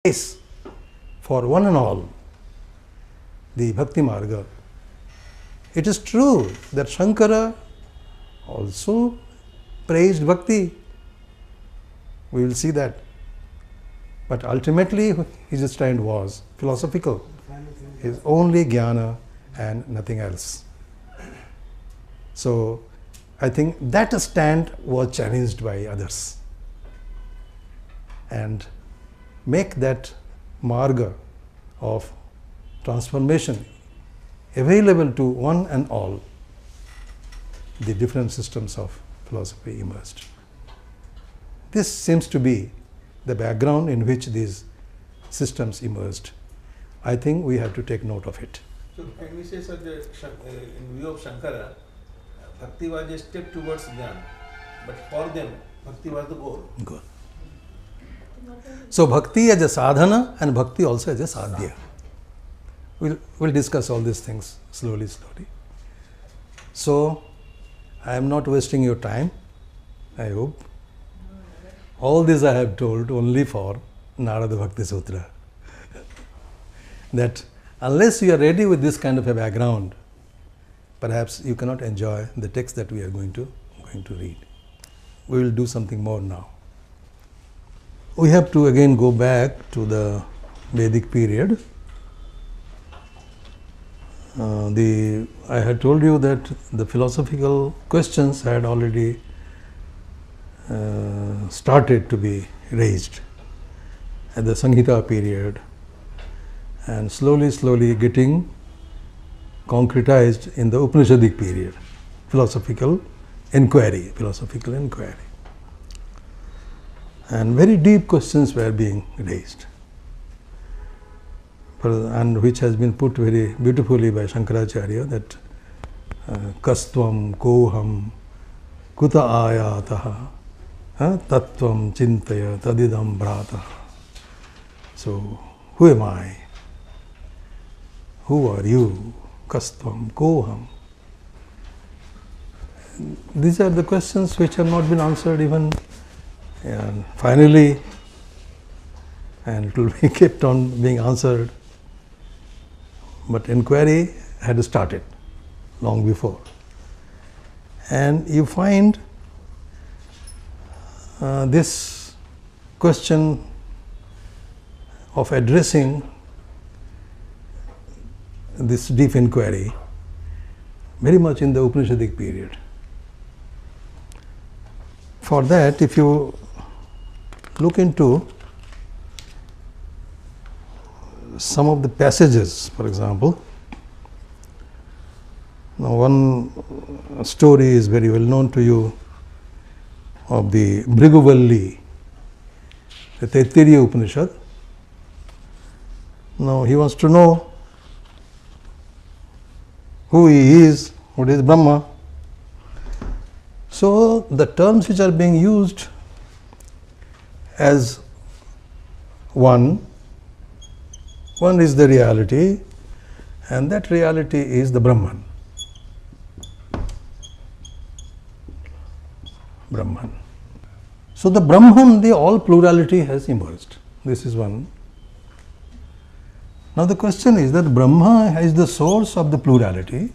place for one and all, the Bhakti Marga. It is true that Shankara also praised Bhakti. We will see that. But ultimately his stand was philosophical. Is only jnana and nothing else. So I think that stand was challenged by others. And make that marga of transformation available to one and all, the different systems of philosophy emerged. This seems to be the background in which these systems emerged. I think we have to take note of it. So can we say, sir, that in view of Shankara, Bhakti was a step towards Jnana, but for them, Bhakti was the goal. Good. So Bhakti as a sadhana and Bhakti also as a sadhya. We'll discuss all these things slowly. So I am not wasting your time, I hope. All this I have told only for Narada Bhakti Sutra. That unless you are ready with this kind of a background, perhaps you cannot enjoy the text that we are going to read. We will do something more now. We have to again go back to the Vedic period. I had told you that the philosophical questions had already started to be raised at the Samhita period and slowly getting concretized in the Upanishadic period, philosophical inquiry. And very deep questions were being raised, and which has been put very beautifully by Shankaracharya, that kastvam koham kuta ayataha tattvam chintaya tadidam bhrata. So, who am I? Who are you? Kastvam koham. These are the questions which have not been answered even. And finally, and it will be kept on being answered, but inquiry had started long before. And you find this question of addressing this deep inquiry very much in the Upanishadic period. For that, if you look into some of the passages, for example, now one story is very well known to you of the Bhrigu, the Taittiriya Upanishad. Now he wants to know who he is, what is Brahma. So the terms which are being used as one is the reality, and that reality is the Brahman. So the Brahman, the all plurality has emerged. This is one. Now the question is that Brahma is the source of the plurality.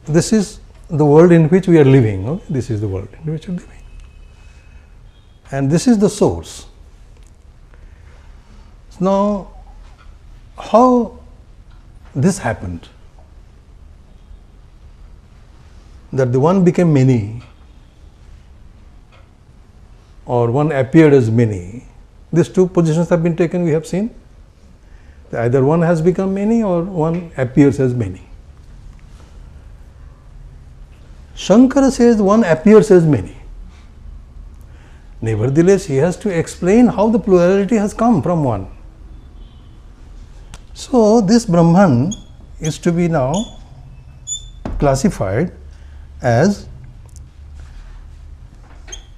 This is the world in which we are living. No? This is the world in which we are living. And this is the source. Now, how this happened? That the one became many, or one appeared as many. These two positions have been taken, we have seen. Either one has become many or one appears as many. Shankara says one appears as many. Nevertheless, he has to explain how the plurality has come from one. So, this Brahman is to be now classified as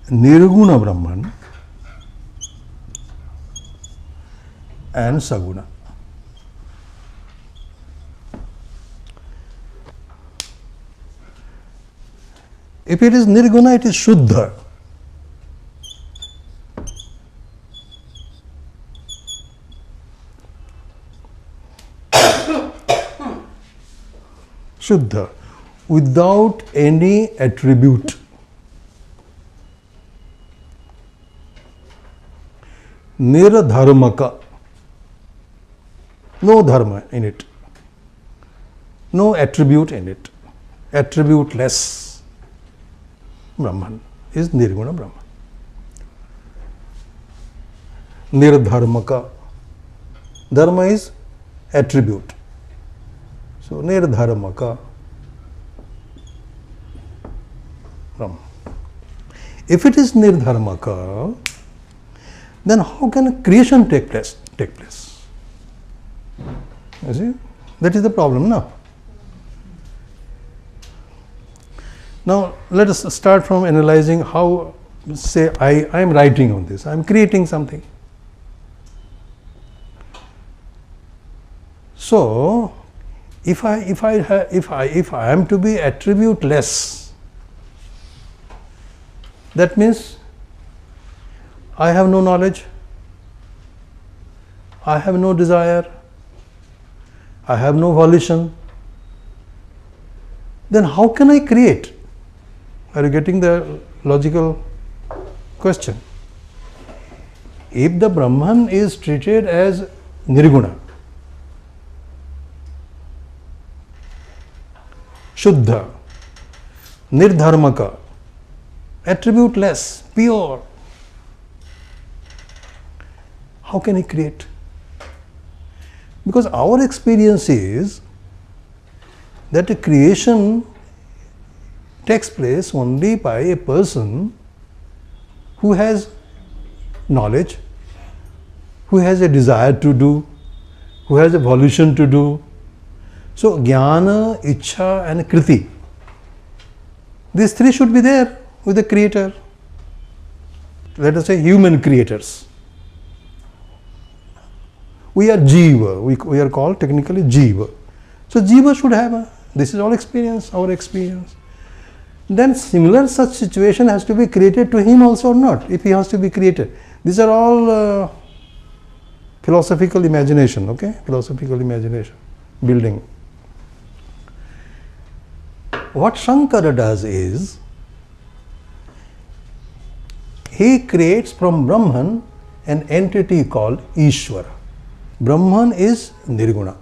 Nirguna Brahman and Saguna. If it is nirguna, it is shuddha. Shuddha, without any attribute. Nirdharmaka, no dharma in it, no attribute in it, attributeless Brahman is Nirguna Brahman. Nirdharmaka, dharma is attribute. So Nirdharmaka Brahman. If it is Nirdharmaka, then how can creation take place? You see, that is the problem now. Now let us start from analyzing how, say, I am writing on this, I am creating something. So if I am to be attributeless, that means I have no knowledge, I have no desire, I have no volition. Then how can I create? Are you getting the logical question? If the Brahman is treated as Nirguna, Shuddha, Nirdharmaka, attributeless, pure, how can he create? Because our experience is that the creation takes place only by a person who has knowledge, who has a desire to do, who has a volition to do. So jnana, ichha and kriti, these three should be there with the creator. Let us say human creators. We are jiva, we are called technically jiva. So jiva should have this is all experience, our experience. Then similar such situation has to be created to him also or not, if he has to be created. These are all philosophical imagination, okay? Philosophical imagination, building. What Shankara does is, he creates from Brahman an entity called Ishvara. Brahman is Nirguna,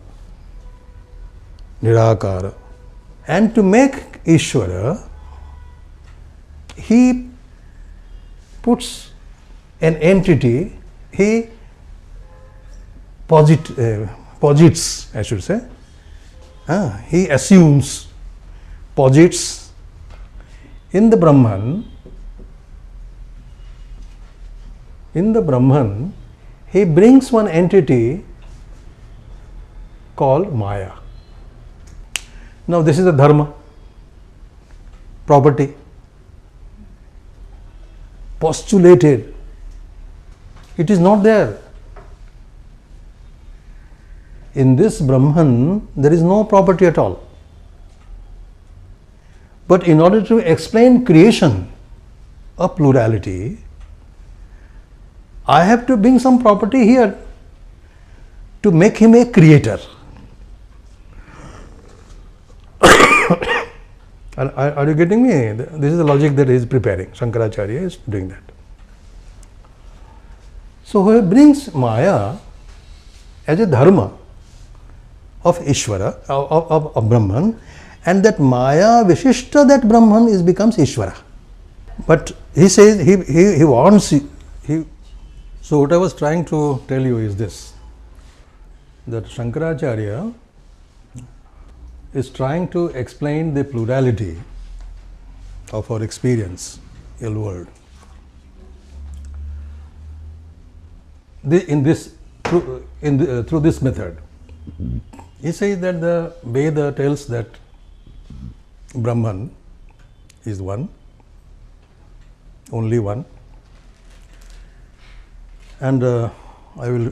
Nirakara. And to make Ishvara, he puts an entity, he posits, I should say. He assumes, posits in the Brahman. In the Brahman, he brings one entity called Maya. Now this is a dharma, property, postulated. It is not there. In this Brahman, there is no property at all. But in order to explain creation of plurality, I have to bring some property here to make him a creator. Are you getting me? This is the logic that he is preparing. Shankaracharya is doing that. So he brings Maya as a dharma of Ishvara, of Brahman, and that Maya Vishishta, that Brahman becomes Ishvara. But he says, he wants, so what I was trying to tell you is this, that Shankaracharya is trying to explain the plurality of our experience in the world. Through this method. He says that the Veda tells that Brahman is one, only one. And I will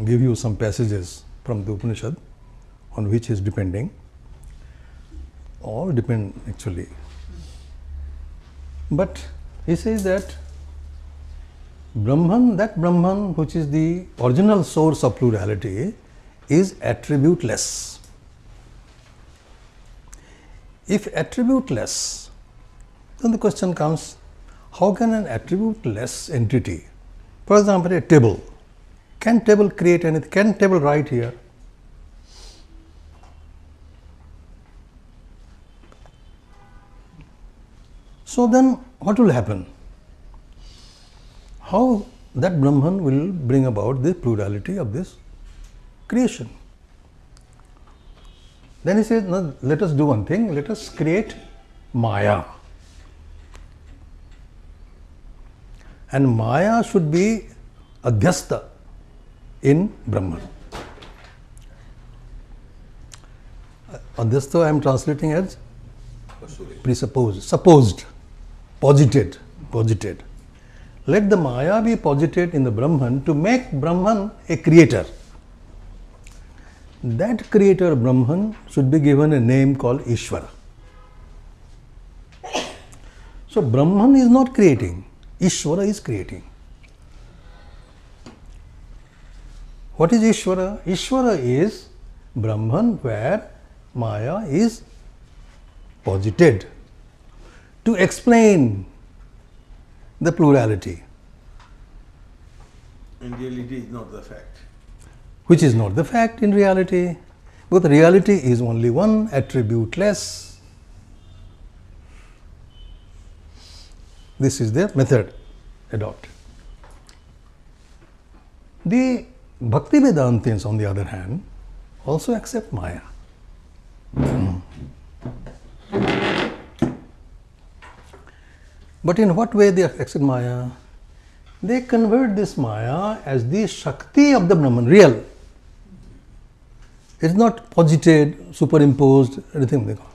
give you some passages from the Upanishad on which he is depending. All depend actually. But he says that Brahman, that Brahman which is the original source of plurality, is attributeless. If attributeless, then the question comes, how can an attributeless entity, for example a table, can table create anything? Can table write here? So then what will happen? How that Brahman will bring about the plurality of this creation? Then he says, no, let us do one thing, let us create Maya. And Maya should be adhyastha in Brahman. Adhyastha I am translating as presupposed, supposed, posited. Let the Maya be posited in the Brahman to make Brahman a creator. That creator Brahman should be given a name called Ishvara. So Brahman is not creating, Ishvara is creating. What is Ishvara? Ishvara is Brahman where Maya is posited to explain the plurality. In reality, is not the fact. Which is not the fact in reality. But reality is only one, attributeless. This is the method adopted. The Bhakti Vedantins, on the other hand, also accept Maya. But in what way they accept Maya? They convert this Maya as the Shakti of the Brahman, real. It's not posited, superimposed, anything like that.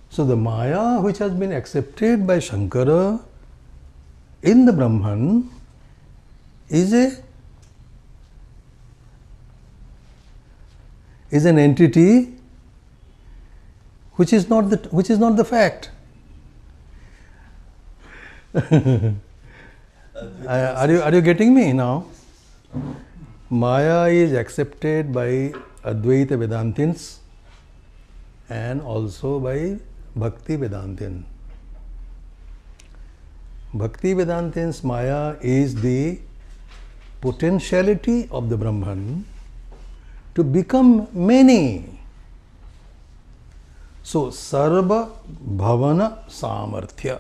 So the Maya which has been accepted by Shankara in the Brahman is an entity which is not the fact. Are you getting me now? Maya is accepted by Advaita Vedantins and also by Bhakti Vedantins. Bhakti Vedantins, Maya is the potentiality of the Brahman to become many. So, Sarva Bhavana Samarthya.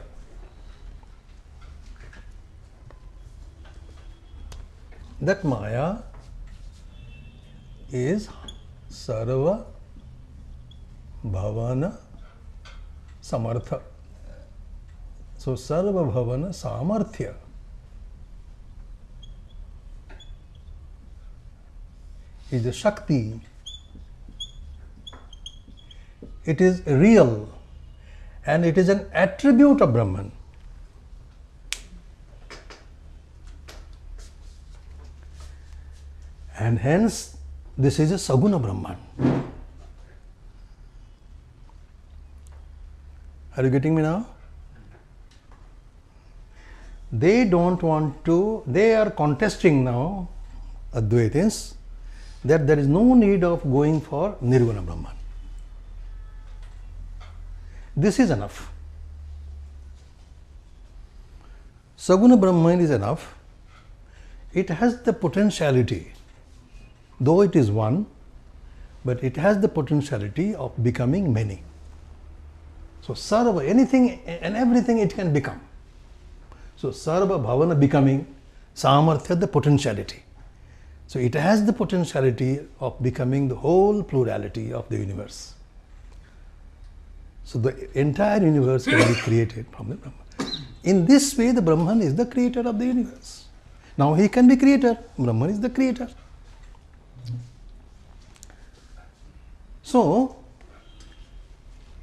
That Maya is Sarva Bhavana Samartha. So, Sarva Bhavana Samarthya is a Shakti. It is real and it is an attribute of Brahman. And hence, this is a Saguna Brahman. Are you getting me now? They don't want to, they are contesting now, Advaitins, that there is no need of going for Nirguna Brahman. This is enough. Saguna Brahman is enough. It has the potentiality, though it is one, but it has the potentiality of becoming many. So, Sarva, anything and everything it can become. So, Sarva Bhavana becoming, Samarthya, the potentiality. So, it has the potentiality of becoming the whole plurality of the universe. So, the entire universe can be created from the Brahman. In this way, the Brahman is the creator of the universe. Now, he can be creator, Brahman is the creator. So,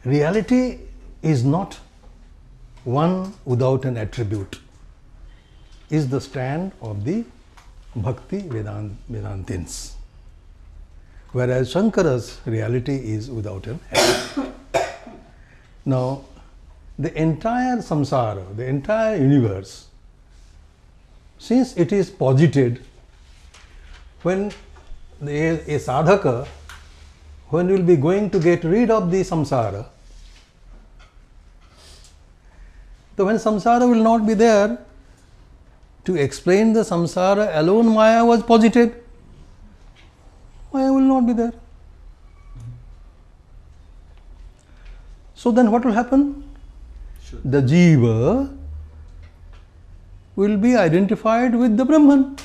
reality is not one without an attribute, is the stand of the Bhakti Vedantins. Whereas Shankara's reality is without an attribute. Now, the entire samsara, the entire universe, since it is posited, when a sadhaka, when will be going to get rid of the samsara, so when samsara will not be there, to explain the samsara alone Maya was posited. Maya will not be there. So then what will happen? Sure. The jiva will be identified with the Brahman.